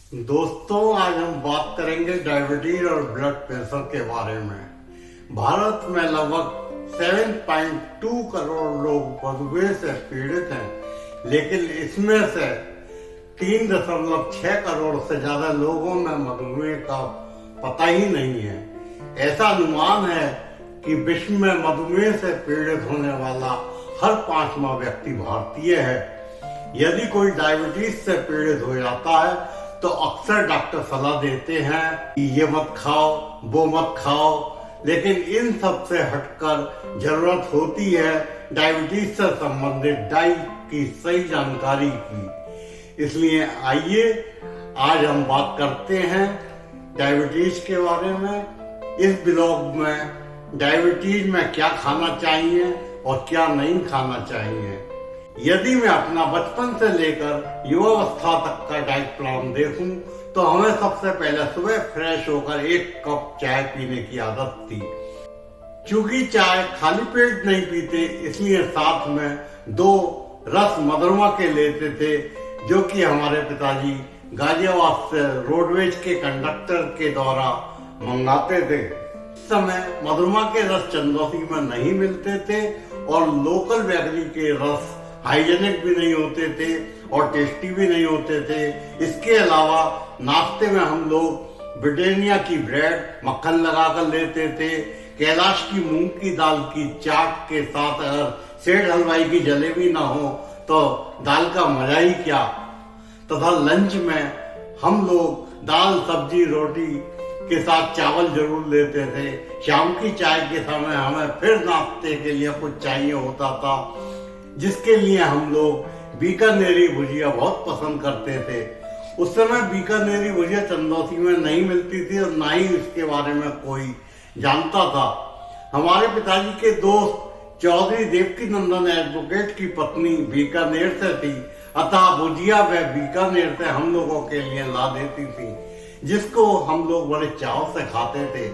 दोस्तों, आज हम बात करेंगे डायबिटीज और ब्लड प्रेशर के बारे में। भारत में लगभग 7.2 करोड़ लोग मधुमेह से पीड़ित हैं, लेकिन इसमें से 3.6 करोड़ से ज्यादा लोगों में मधुमेह का पता ही नहीं है। ऐसा अनुमान है कि विश्व में मधुमेह से पीड़ित होने वाला हर 5वां व्यक्ति भारतीय है। यदि कोई डायबिटीज से पीड़ित हो जाता है तो अक्सर डॉक्टर सलाह देते हैं कि ये मत खाओ, वो मत खाओ, लेकिन इन सब से हटकर जरूरत होती है डायबिटीज से संबंधित डाइट की सही जानकारी की। इसलिए आइए आज हम बात करते हैं डायबिटीज के बारे में। इस ब्लॉग में डायबिटीज में क्या खाना चाहिए और क्या नहीं खाना चाहिए। यदि मैं अपना बचपन से लेकर युवावस्था तक का डाइट प्लान देखूं तो हमें सबसे पहले सुबह फ्रेश होकर 1 कप चाय पीने की आदत थी। चूंकि चाय खाली पेट नहीं पीते, इसलिए साथ में 2 रस मदरमा के लेते थे, जो कि हमारे पिताजी गाजियाबाद से रोडवेज के कंडक्टर के द्वारा मंगाते थे। इस समय मदरमा के रस चंदौसी में नहीं मिलते थे और लोकल बेकरी के रस हाइजेनिक भी नहीं होते थे और टेस्टी भी नहीं होते थे। इसके अलावा नाश्ते में हम लोग ब्रिटानिया की ब्रेड मक्खन लगाकर लेते थे। कैलाश की मूंग की दाल की चाट के साथ अगर सेठ हलवाई की जलेबी ना हो तो दाल का मजा ही क्या। तथा लंच में हम लोग दाल सब्जी रोटी के साथ चावल जरूर लेते थे। शाम की चाय के समय हमें फिर नाश्ते के लिए कुछ चाहिए होता था, जिसके लिए हम लोग बीकानेरी भुजिया बहुत पसंद करते थे। उस समय बीकानेरी भुजिया चंदौसी में नहीं मिलती थी और ना ही इसके बारे में कोई जानता था। हमारे पिताजी के दोस्त चौधरी देवकी नंदन एडवोकेट की पत्नी बीकानेर से थी, अतः भुजिया वह बीकानेर से हम लोगों के लिए ला देती थी, जिसको हम लोग बड़े चाव से खाते थे।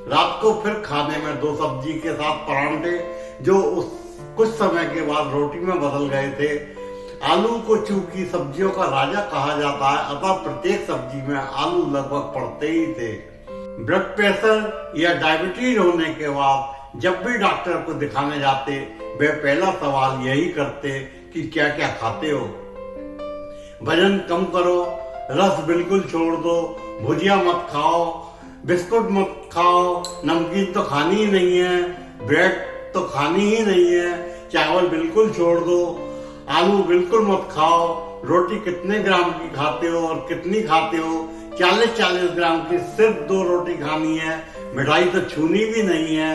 रात को फिर खाने में 2 सब्जी के साथ परांठे, जो उस कुछ समय के बाद रोटी में बदल गए थे। आलू को चूंकि सब्जियों का राजा कहा जाता है, अतः प्रत्येक सब्जी में आलू लगभग पड़ते ही थे। ब्लड प्रेशर या डायबिटीज होने के बाद जब भी डॉक्टर को दिखाने जाते, वे पहला सवाल यही करते कि क्या क्या खाते हो। वजन कम करो, रस बिल्कुल छोड़ दो, भुजिया मत खाओ, बिस्कुट मत खाओ, नमकीन तो खानी ही नहीं है, ब्रेड तो खानी ही नहीं है, चावल बिल्कुल छोड़ दो, आलू बिल्कुल मत खाओ, रोटी कितने ग्राम की खाते हो और कितनी खाते हो, 40-40 ग्राम की सिर्फ 2 रोटी खानी है, मिठाई तो छूनी भी नहीं है,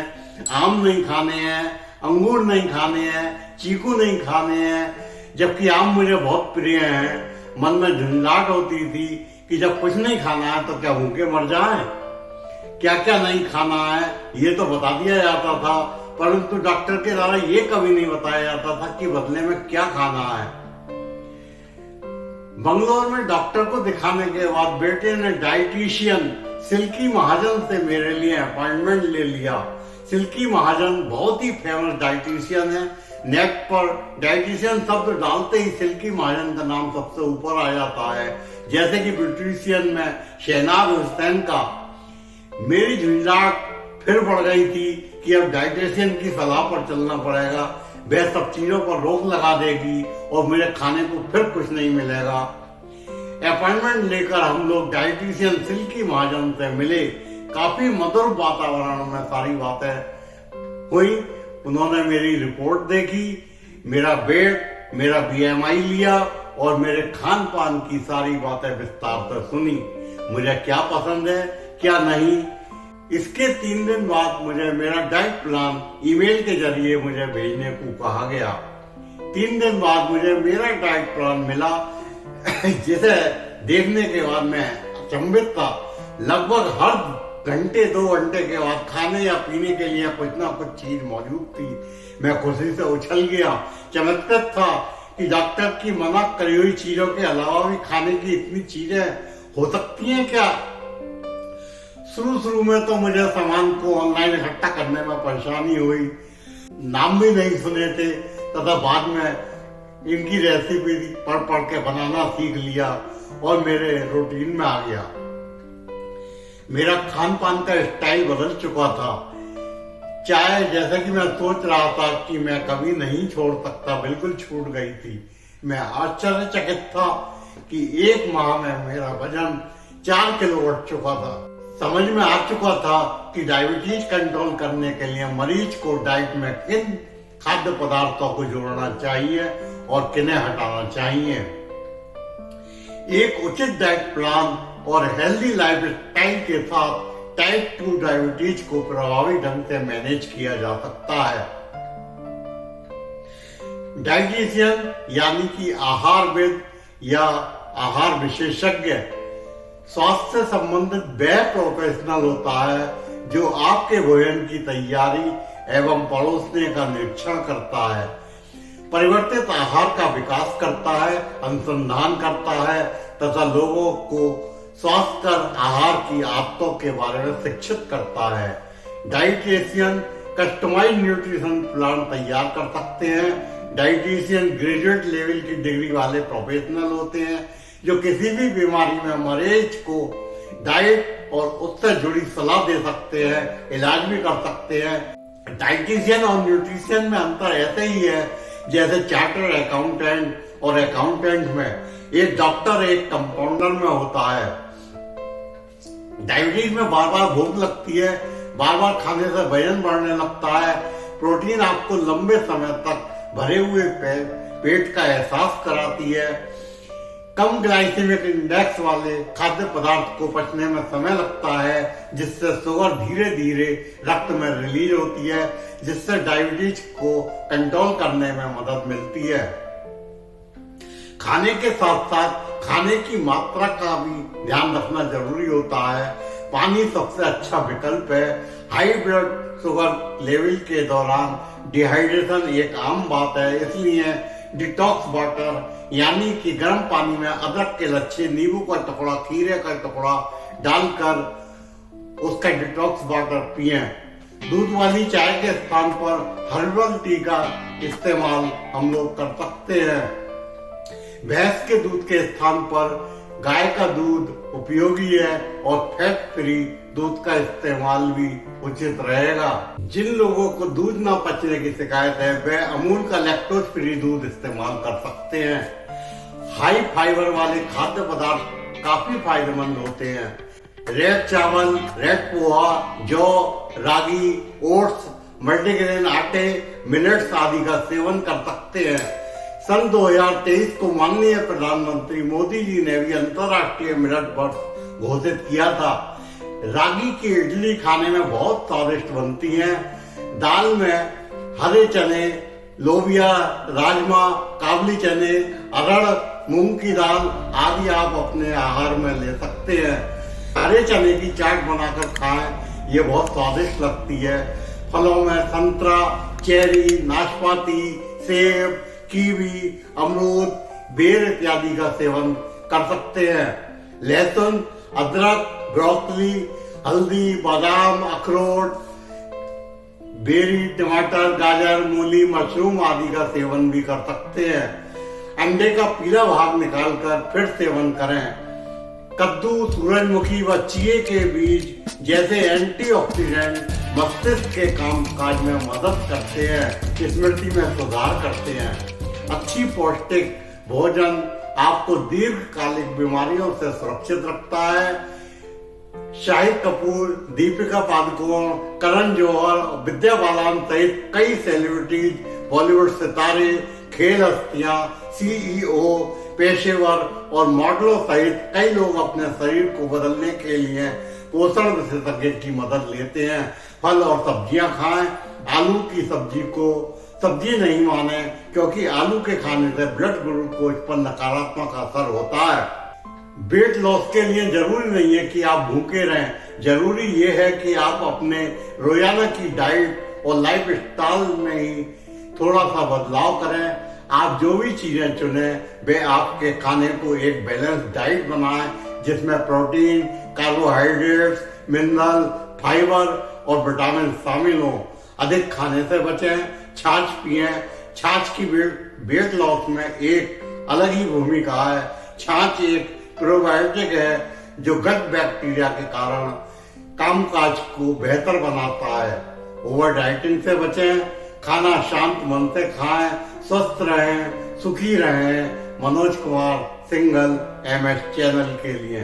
आम नहीं खाने हैं, अंगूर नहीं खाने हैं, चीकू नहीं खाने हैं। जबकि आम मुझे बहुत प्रिय हैं। मन में झंझाट होती थी कि जब कुछ नहीं खाना है तो क्या भूखे मर जाएं। क्या क्या नहीं खाना है ये तो बता दिया जाता था, परंतु डॉक्टर के द्वारा ये कभी नहीं बताया जाता था कि बदले में क्या खाना है। बंगलोर में डॉक्टर को दिखाने के बाद बेटे ने डाइटिशियन सिल्की महाजन से मेरे लिए अपॉइंटमेंट ले लिया। सिल्की महाजन बहुत ही फेमस डाइटिशियन है। नेट पर डाइटिशियन शब्द डालते ही सिल्की महाजन का नाम सबसे ऊपर आ जाता है, जैसे कि ब्यूटिशियन में शहनाज हुसैन का। मेरी झंझाट फिर बढ़ गई थी कि अब डाइटिशियन की सलाह पर चलना पड़ेगा, वह सब चीजों पर रोक लगा देगी और मेरे खाने को फिर कुछ नहीं मिलेगा। अपॉइंटमेंट लेकर हम लोग डाइटिशियन सिल्की महाजन से मिले। काफी मधुर वातावरण में सारी बातें हुई। उन्होंने मेरी रिपोर्ट देखी, मेरा वेट, मेरा BMI लिया और मेरे खान पान की सारी बातें विस्तार से सुनी। मुझे क्या पसंद है क्या नहीं। इसके 3 दिन बाद मुझे मेरा डाइट प्लान ईमेल के जरिए मुझे भेजने को कहा गया। 3 दिन बाद मुझे मेरा डाइट प्लान मिला, जिसे देखने के बाद मैं अचंभित था। लगभग हर घंटे 2 घंटे के बाद खाने या पीने के लिए कुछ ना कुछ चीज मौजूद थी। मैं खुशी से उछल गया। चमत्कृत था कि डॉक्टर की मना करी हुई चीजों के अलावा भी खाने की इतनी चीजें हो सकती हैं क्या। शुरू में तो मुझे सामान को ऑनलाइन इकट्ठा करने में परेशानी हुई, नाम भी नहीं सुने थे, तथा बाद में इनकी रेसिपी पढ़ के बनाना सीख लिया और मेरे रूटीन में आ गया। मेरा खान पान का स्टाइल बदल चुका था। चाय जैसा कि मैं सोच रहा था कि मैं कभी नहीं छोड़ सकता, बिल्कुल छूट गई थी। मैं आश्चर्यचकित था कि 1 माह में मेरा वजन 4 किलो बढ़ चुका था। समझ में आ चुका था कि डायबिटीज कंट्रोल करने के लिए मरीज को डाइट में किन खाद्य पदार्थों को जोड़ना चाहिए और किन्हें हटाना चाहिए। एक उचित डाइट प्लान और हेल्दी लाइफ स्टाइल के साथ टाइप 2 डायबिटीज को प्रभावी ढंग से मैनेज किया जा सकता है। डाइटिशियन यानी कि आहारविद या आहार विशेषज्ञ स्वास्थ्य से संबंधित वह प्रोफेशनल होता है जो आपके भोजन की तैयारी एवं परोसने का निरीक्षण करता है, परिवर्तित आहार का विकास करता है, अनुसंधान करता है तथा लोगों को स्वास्थ्यकर आहार की आदतों के बारे में शिक्षित करता है। डाइटिशियन कस्टमाइज्ड न्यूट्रिशन प्लान तैयार कर सकते हैं। डाइटिशियन ग्रेजुएट लेवल की डिग्री वाले प्रोफेशनल होते हैं जो किसी भी बीमारी में मरीज को डाइट और उससे जुड़ी सलाह दे सकते हैं, इलाज भी कर सकते हैं। डाइटिशियन और न्यूट्रिशियन में अंतर ऐसे ही है जैसे चार्टर्ड अकाउंटेंट और अकाउंटेंट में एक डॉक्टर एक कंपाउंडर में होता है। डायबिटीज में बार बार भूख लगती है, बार बार खाने से वजन बढ़ने लगता है। प्रोटीन आपको लंबे समय तक भरे हुए पेट का एहसास कराती है। कम ग्लाइसेमिक इंडेक्स वाले खाद्य पदार्थ को पचने में समय लगता है, जिससे शुगर धीरे धीरे रक्त में रिलीज होती है, जिससे डायबिटीज को कंट्रोल करने में मदद मिलती है। खाने के साथ साथ खाने की मात्रा का भी ध्यान रखना जरूरी होता है। पानी सबसे अच्छा विकल्प है। हाई ब्लड शुगर लेवल के दौरान डिहाइड्रेशन एक आम बात है, इसलिए डिटॉक्स वाटर यानी कि गर्म पानी में अदरक के लच्छे, नींबू का टुकड़ा, खीरे का टुकड़ा डालकर उसका डिटॉक्स वाटर पिएं। दूध वाली चाय के स्थान पर हर्बल टी का इस्तेमाल हम लोग कर सकते हैं। भैंस के दूध के स्थान पर गाय का दूध उपयोगी है और फैट फ्री दूध का इस्तेमाल भी उचित रहेगा। जिन लोगों को दूध ना पचने की शिकायत है वे अमूल का लैक्टोज फ्री दूध इस्तेमाल कर सकते हैं। हाई फाइबर वाले खाद्य पदार्थ काफी फायदेमंद होते हैं। रेड चावल, रेड पोहा, जौ, रागी, ओट्स, मल्टीग्रेन आटे, मिलेट्स आदि का सेवन कर सकते हैं। सन 2023 को माननीय प्रधानमंत्री मोदी जी ने भी अंतर्राष्ट्रीय मिलेट वर्ष घोषित किया था। रागी की इडली खाने में बहुत स्वादिष्ट बनती है। दाल में हरे चने, लोबिया, राजमा, काबुली चने, अरहर, मूंग की दाल आदि आप अपने आहार में ले सकते हैं। हरे चने की चाट बनाकर खाएं, ये बहुत स्वादिष्ट लगती है। फलों में संतरा, चेरी, नाशपाती, सेब, कीवी, अमरूद, बेर इत्यादि का सेवन कर सकते हैं। लहसुन, अदरक, ब्रोकली, हल्दी, बादाम, अखरोट, बेरी, टमाटर, गाजर, मूली, मशरूम आदि का सेवन भी कर सकते हैं। अंडे का पीला भाग निकालकर फिर सेवन करें। कद्दू, सूरजमुखी व चिये के बीज जैसे एंटीऑक्सीडेंट मस्तिष्क के कामकाज में मदद करते हैं, स्मृति में सुधार करते हैं। अच्छी पौष्टिक भोजन आपको दीर्घकालिक बीमारियों से सुरक्षित रखता है। शाहिद कपूर, दीपिका पादुकोण, करण जौहर, विद्या बालन सहित कई सेलिब्रिटीज, बॉलीवुड सितारे, खेल हस्तियां, सीईओ, पेशेवर और मॉडलों सहित कई लोग अपने शरीर को बदलने के लिए पोषण विशेषज्ञ की मदद लेते हैं। फल और सब्जियां खाएं। आलू की सब्जी को सब्जी नहीं माने, क्योंकि आलू के खाने से ब्लड ग्लूकोज पर नकारात्मक असर होता है। वेट लॉस के लिए जरूरी नहीं है कि आप भूखे रहें, जरूरी ये है कि आप अपने रोजाना की डाइट और लाइफ स्टाइल में ही थोड़ा सा बदलाव करें। आप जो भी चीजें चुने वे आपके खाने को एक बैलेंस डाइट बनाएं, जिसमें प्रोटीन, कार्बोहाइड्रेट्स, मिनरल, फाइबर और विटामिन शामिल हों। अधिक खाने से बचें, छाछ पिएं। छाछ की वेट लॉस में एक अलग ही भूमिका है। छाछ एक प्रोबायोटिक है जो गट बैक्टीरिया के कारण कामकाज को बेहतर बनाता है। ओवर डाइटिंग से बचें, खाना शांत मन से खाएं, स्वस्थ रहें, सुखी रहें। मनोज कुमार सिंघल, MS चैनल के लिए।